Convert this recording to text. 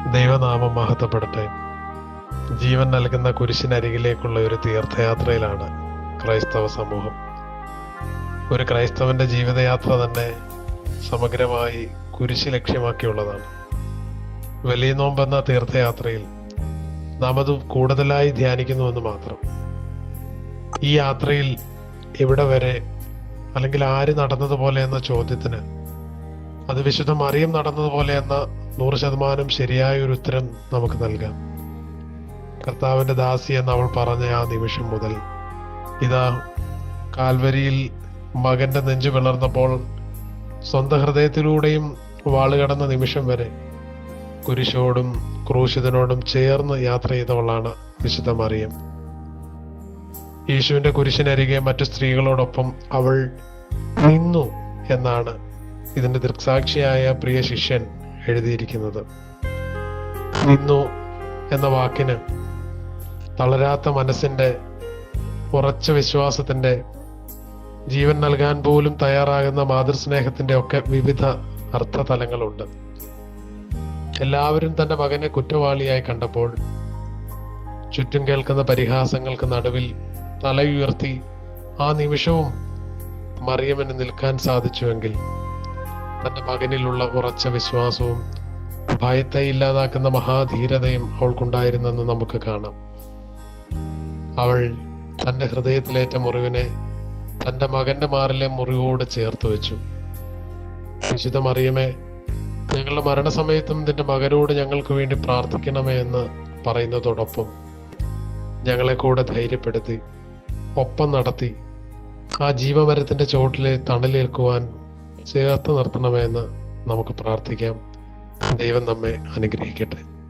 ദൈവനാമം മഹത്വപ്പെടട്ടെ. ജീവൻ നൽകുന്ന കുരിശിനരികിലേക്കുള്ള ഒരു തീർത്ഥയാത്രയിലാണ് ക്രൈസ്തവ സമൂഹം. ഒരു ക്രൈസ്തവന്റെ ജീവിതയാത്ര തന്നെ സമഗ്രമായി കുരിശ് ലക്ഷ്യമാക്കിയുള്ളതാണ്. വലിയ നോമ്പെന്ന തീർത്ഥയാത്രയിൽ നാം അത് കൂടുതലായി ധ്യാനിക്കുന്നുവെന്ന് മാത്രം. ഈ യാത്രയിൽ ഇവിടെ വരെ, അല്ലെങ്കിൽ ആര് നടന്നതുപോലെ എന്ന ചോദ്യത്തിന് അത് വിശുദ്ധ മറിയം നടന്നതുപോലെ എന്ന 100% ശരിയായ ഒരു ഉത്തരം നമുക്ക് നൽകാം. കർത്താവിന്റെ ദാസി എന്ന് അവൾ പറഞ്ഞ ആ നിമിഷം മുതൽ ഇതാ കാൽവരിയിൽ മകന്റെ നെഞ്ചു പിളർന്നപ്പോൾ സ്വന്തം ഹൃദയത്തിലൂടെയും വാളുകടന്ന നിമിഷം വരെ കുരിശോടും ക്രൂശിതനോടും ചേർന്ന് യാത്ര ചെയ്തവളാണ് വിശുദ്ധ മറിയം. യേശുവിന്റെ കുരിശിനരികെ മറ്റു സ്ത്രീകളോടൊപ്പം അവൾ നിന്നു എന്നാണ് ഇതിന്റെ ദൃക്സാക്ഷിയായ പ്രിയ ശിഷ്യൻ എഴുതിയിരിക്കുന്നത്. നിന്നു എന്ന വാക്കിന് തളരാത്ത മനസ്സിന്റെ, ഉറച്ച വിശ്വാസത്തിന്റെ, ജീവൻ നൽകാൻ പോലും തയ്യാറാകുന്ന മാതൃസ്നേഹത്തിന്റെ ഒക്കെ വിവിധ അർത്ഥതലങ്ങളുണ്ട്. എല്ലാവരും തന്റെ മകനെ കുറ്റവാളിയായി കണ്ടപ്പോൾ ചുറ്റും കേൾക്കുന്ന പരിഹാസങ്ങൾക്ക് നടുവിൽ തലയുയർത്തി ആ നിമിഷവും മറിയമിന് നിൽക്കാൻ സാധിച്ചുവെങ്കിൽ തന്റെ മകനിലുള്ള ഉറച്ച വിശ്വാസവും ഭയത്തെ ഇല്ലാതാക്കുന്ന മഹാധീരതയും അവൾക്കുണ്ടായിരുന്നെന്ന് നമുക്ക് കാണാം. അവൾ തന്റെ ഹൃദയത്തിലേറ്റ മുറിവിനെ തന്റെ മകന്റെ മാറിലെ മുറിവോട് ചേർത്ത് വെച്ചു. വിശുദ്ധ മറിയമേ, ഞങ്ങളുടെ മരണസമയത്തും നിന്റെ മകനോട് ഞങ്ങൾക്ക് വേണ്ടി പ്രാർത്ഥിക്കണമേ എന്ന് പറയുന്നതോടൊപ്പം ഞങ്ങളെ കൂടെ ധൈര്യപ്പെടുത്തി ഒപ്പം നടത്തി ആ ജീവമരത്തിന്റെ ചോട്ടിലെ തണലേൽക്കുവാൻ ചേർത്ത് നിർത്തണമെന്ന് നമുക്ക് പ്രാർത്ഥിക്കാം. ദൈവം നമ്മെ അനുഗ്രഹിക്കട്ടെ.